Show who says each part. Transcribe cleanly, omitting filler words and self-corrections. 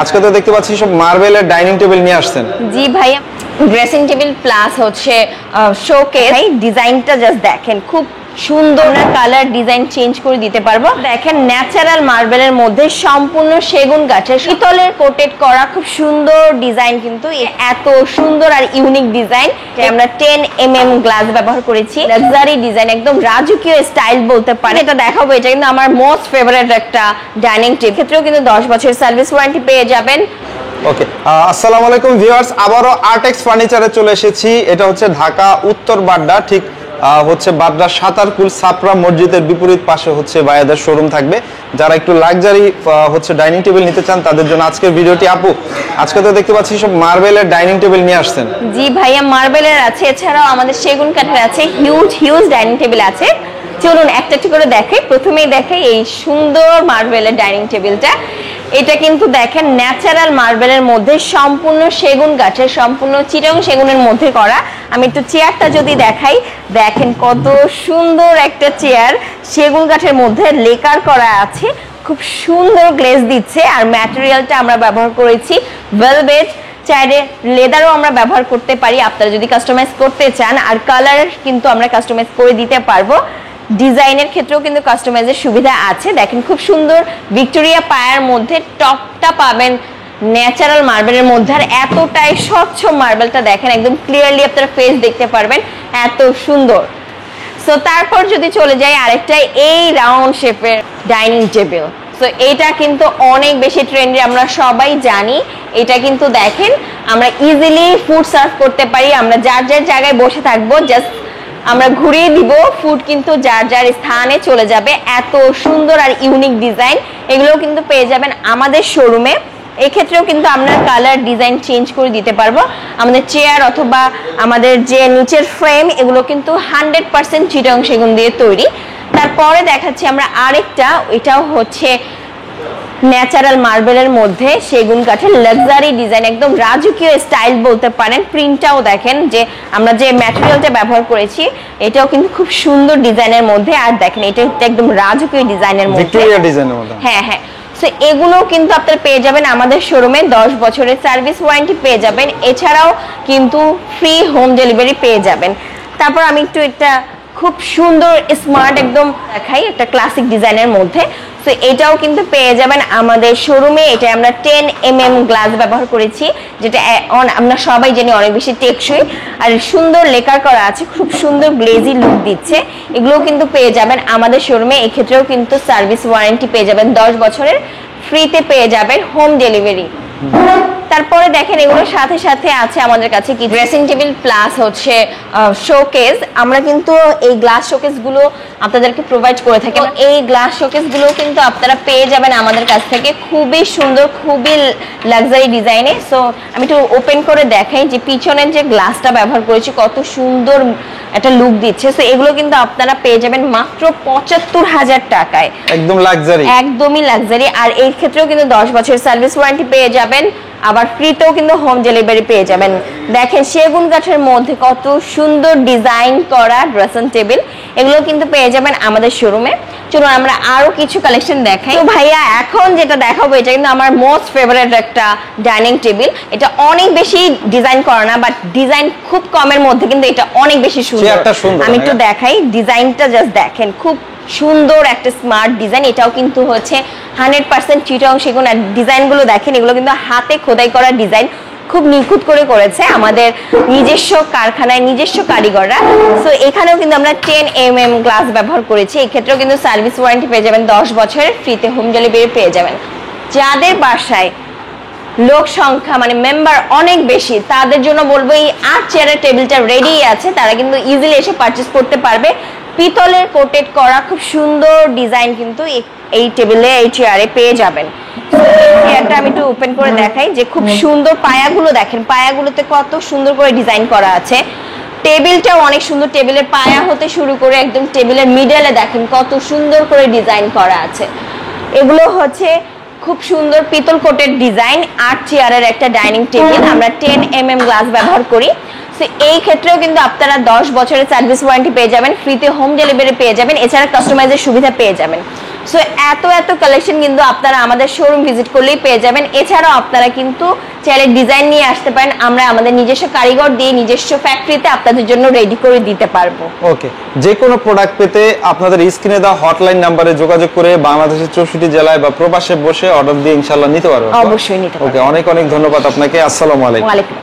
Speaker 1: আজকে তো দেখতে পাচ্ছি সব মার্বেলের ডাইনিং টেবিল নিয়ে আসছেন।
Speaker 2: জি ভাইয়া, ড্রেসিং টেবিল প্লাস হচ্ছে শোকেস। ডিজাইনটা জাস্ট দেখেন, খুব সুন্দর না, কালার ডিজাইন চেঞ্জ করে দিতে পারবো। দেখেন ন্যাচারাল মার্বেলের মধ্যে সম্পূর্ণ সেগুন গাছের পিতলের কোটেড করা খুব সুন্দর ডিজাইন, কিন্তু এত সুন্দর আর ইউনিক ডিজাইন। আমরা 10mm গ্লাস ব্যবহার করেছি, লাক্সারি ডিজাইন, একদম রাজকীয় স্টাইল বলতে পারেন। এটা দেখাবো, এটা কিন্তু আমার মোস্ট ফেভারিট একটা ডাইনিং টেবিল। ক্ষেত্রেও কিন্তু 10 বছরের সার্ভিস ওয়ারেন্টি পেয়ে যাবেন।
Speaker 1: ওকে, আসসালামু আলাইকুম ভিউয়ার্স, আবারও আর্টেক্স ফার্নিচারে চলে এসেছি। এটা হচ্ছে ঢাকা উত্তর বাড্ডা, ঠিক হচ্ছে বাড্ডা সাতারকুল সাপরা মসজিদের বিপরীত পাশে হচ্ছে ভাইয়াদের শোরুম থাকবে। যারা একটু লাক্সারি হচ্ছে ডাইনিং টেবিল নিতে চান তাদের জন্য আজকের ভিডিওটি। আপু, আজকে তো দেখতে পাচ্ছি সব মার্বেলের ডাইনিং টেবিল নিয়ে আসছেন।
Speaker 2: জি ভাইয়া, মার্বেলের আছে, এছাড়াও আমাদের সেগুন কাঠের আছে, হিউজ ডাইনিং টেবিল আছে। চলুন একটা একটা করে দেখাই। প্রথমেই দেখাই এই সুন্দর মার্বেলের ডাইনিং টেবিলটা। এটা কিন্তু দেখেন ন্যাচারাল মার্বেলের মধ্যে সম্পূর্ণ সেগুন গাছের, সম্পূর্ণ চিটাগং সেগুনের মধ্যে করা। আমি একটু চেয়ারটা যদি দেখাই, দেখেন কত সুন্দর একটা চেয়ার, সেগুন কাঠের মধ্যে লেকার করা আছে, খুব সুন্দর গ্লেজ দিচ্ছে। আর ম্যাটেরিয়ালটা আমরা ব্যবহার করেছি ভেলভেট, চাইলে লেদারও আমরা ব্যবহার করতে পারি আপনারা যদি কাস্টমাইজ করতে চান। আর কালার কিন্তু আমরা কাস্টমাইজ করে দিতে পারবো। ডিজাইনের ক্ষেত্রেও কিন্তু কাস্টমাইজের সুবিধা আছে। দেখেন খুব সুন্দর ভিক্টোরিয়া পায়ার মধ্যে টপটা পাবেন ন্যাচারাল মার্বেলের মধ্যে, আর এতটাই স্বচ্ছ মার্বেলটা দেখেন, একদম ক্লিয়ারলি আপনারা ফেস দেখতে পারবেন, এত সুন্দর। সো তারপর যদি চলে যাই আরেকটা, এই রাউন্ড শেপের ডাইনিং টেবিল। সো এটা কিন্তু অনেক বেশি ট্রেন্ডি, আমরা সবাই জানি। এটা কিন্তু দেখেন আমরা ইজিলি ফুড সার্ভ করতে পারি। আমরা যার জায়গায় বসে থাকবো, জাস্ট আমরা ঘুরিয়ে দিব, ফুড কিন্তু যার স্থানে চলে যাবে। এত সুন্দর আর ইউনিক ডিজাইন, এগুলো কিন্তু পেয়ে যাবেন আমাদের শোরুমে। এক্ষেত্রেও কিন্তু আমরা কালার ডিজাইন চেঞ্জ করে দিতে পারবো। আমাদের চেয়ার অথবা আমাদের যে নিচের ফ্রেম, এগুলো কিন্তু 100% চিটাগং সেগুন দিয়ে তৈরি। তারপরে দেখাচ্ছি আমরা আরেকটা, এটাও হচ্ছে ন্যাচারাল মার্বেলের মধ্যে সেগুন কাঠের লাক্সারি ডিজাইন, একদম রাজকীয় স্টাইল বলতে পারেন। প্রিন্টটাও দেখেন, যে আমরা যে ম্যাটেরিয়ালটা ব্যবহার করেছি এটাও কিন্তু খুব সুন্দর ডিজাইনের মধ্যে। আর দেখেন এটা একদম রাজকীয় ডিজাইনের মধ্যে,
Speaker 1: ভিক্টোরিয়া ডিজাইনের মধ্যে।
Speaker 2: হ্যাঁ। সো এগুলো কিন্তু আপনারা পেয়ে যাবেন আমাদের শোরুমে, 10 বছরের সার্ভিস ওয়ারেন্টি পেয়ে যাবেন। এছাড়াও কিন্তু ফ্রি হোম ডেলিভারি পেয়ে যাবেন। তারপর আমি একটু এটা খুব সুন্দর স্মার্ট একদম দেখাই, একটা ক্লাসিক ডিজাইনের মধ্যে। সো এটাও কিন্তু পেয়ে যাবেন আমাদের শোরুমে। এটা আমরা 10mm গ্লাস ব্যবহার করেছি, যেটা আমরা সবাই জানি অনেক বেশি টেকসই আর সুন্দর লেকার করা আছে, খুব সুন্দর গ্লেজি লুক দিচ্ছে। এগুলোও কিন্তু পেয়ে যাবেন আমাদের শোরুমে। এক্ষেত্রেও কিন্তু সার্ভিস ওয়ারেন্টি পেয়ে যাবেন 10 বছরের, ফ্রিতে পেয়ে যাবেন হোম ডেলিভারি। তারপরে দেখেন এগুলোর সাথে সাথে আছে আমাদের কাছে কি ড্রেসিং টেবিল প্লাস হচ্ছে শোকেস। আমরা কিন্তু এই গ্লাস শোকেস গুলো আপনাদেরকে প্রোভাইড করে থাকি। এই গ্লাস শোকেস গুলো কিন্তু আপনারা পেয়ে যাবেন আমাদের কাছ থেকে, খুবই সুন্দর, খুবই লাক্সারি ডিজাইনে। সো আমি একটু ওপেন করে দেখাই যে পিছনের যে গ্লাসটা ব্যবহার করেছি কত সুন্দর একটা লুক দিচ্ছে। সো এগুলো কিন্তু আপনারা পেয়ে যাবেন মাত্র 75,000 টাকায়,
Speaker 1: একদম লাক্সারি,
Speaker 2: একদমই লাক্সারি। আর এই ক্ষেত্রেও কিন্তু 10 বছরের সার্ভিস ওয়ারেন্টি পেয়ে যাবেন, আবার ফ্রিতেও কিন্তু হোম ডেলিভারি পেয়ে যাবেন। দেখেন সেগুন কাঠের মধ্যে কত সুন্দর ডিজাইন করা ড্রেসিং টেবিল, এগুলো কিন্তু পেয়ে যাবেন আমাদের শোরুমে। চলুন আমরা আরো কিছু কালেকশন দেখাই। তো ভাইয়া এখন যেটা দেখাবো এটা কিন্তু আমার মোস্ট ফেভারিট একটা ডাইনিং টেবিল। এটা অনেক বেশি ডিজাইন করা না, বাট ডিজাইন খুব কমের মধ্যে কিন্তু এটা অনেক বেশি সুন্দর। আমি একটু দেখাই, ডিজাইনটা জাস্ট দেখেন, খুব সুন্দর একটা স্মার্ট ডিজাইন। এটাও কিন্তু হচ্ছে 100% চিটাগং সেগুন। আর ডিজাইনগুলো দেখেন, এগুলো কিন্তু হাতে খোদাই করা ডিজাইন, খুব নিখুঁত করে করেছে আমাদের নিজস্ব কারখানায়, নিজস্ব কারিগররা। সো এখানেও কিন্তু আমরা 10mm গ্লাস ব্যবহার করেছি। এক্ষেত্রেও কিন্তু সার্ভিস ওয়ারেন্টি পেয়ে যাবেন 10 বছরের, ফ্রিতে হোম ডেলিভারি পেয়ে যাবেন। যাদের বাসায় লোক সংখ্যা মানে মেম্বার অনেক বেশি, তাদের জন্য বলবো এই 8 চেয়ারের টেবিলটা রেডি আছে, তারা কিন্তু ইজিলি এসে পারচেজ করতে পারবে। পিতলের কোটেড করা খুব সুন্দর ডিজাইন কিন্তু এই টেবিলে, এই চেয়ারে পেয়ে যাবেন। চেয়ারটা আমি একটু ওপেন করে দেখাই যে খুব সুন্দর পায়াগুলো দেখেন, পায়াগুলোতে কত সুন্দর করে ডিজাইন করা আছে। টেবিলটাও অনেক সুন্দর, টেবিলের পায়া হতে শুরু করে একদম টেবিলের মিডলে দেখেন কত সুন্দর করে ডিজাইন করা আছে। এগুলো হচ্ছে খুব সুন্দর পিতল কোটেড ডিজাইন, 8 চেয়ারের একটা ডাইনিং টেবিল। আমরা 10mm গ্লাস ব্যবহার করি। সো এই ক্ষেত্রেও কিন্তু আপনারা 10 বছরের সার্ভিস ওয়ারেন্টি পেয়ে যাবেন, ফ্রিতে হোম ডেলিভারি পেয়ে যাবেন, এছাড়া কাস্টমাইজের সুবিধা পেয়ে যাবেন। সো এত এত কালেকশন কিন্তু আপনারা আমাদের শোরুম ভিজিট করলেই পেয়ে যাবেন। এছাড়াও আপনারা কিন্তু চাইলে ডিজাইন নিয়ে আসতে পারেন, আমরা আমাদের নিজস্ব কারিগর দিয়ে নিজস্ব ফ্যাক্টরিতে আপনাদের জন্য রেডি করে দিতে পারবো।
Speaker 1: ওকে, যে কোনো প্রোডাক্ট পেতে আপনাদের স্ক্রিনে দেওয়া হটলাইন নাম্বারে যোগাযোগ করে বাংলাদেশের 64 জেলায় বা প্রবাসে বসে অর্ডার দিয়ে ইনশাআল্লাহ নিতে পারবেন।
Speaker 2: অবশ্যই নিতে পারবেন।
Speaker 1: ওকে, অনেক অনেক ধন্যবাদ আপনাকে। আসসালামু আলাইকুম।
Speaker 2: ওয়ালাইকুম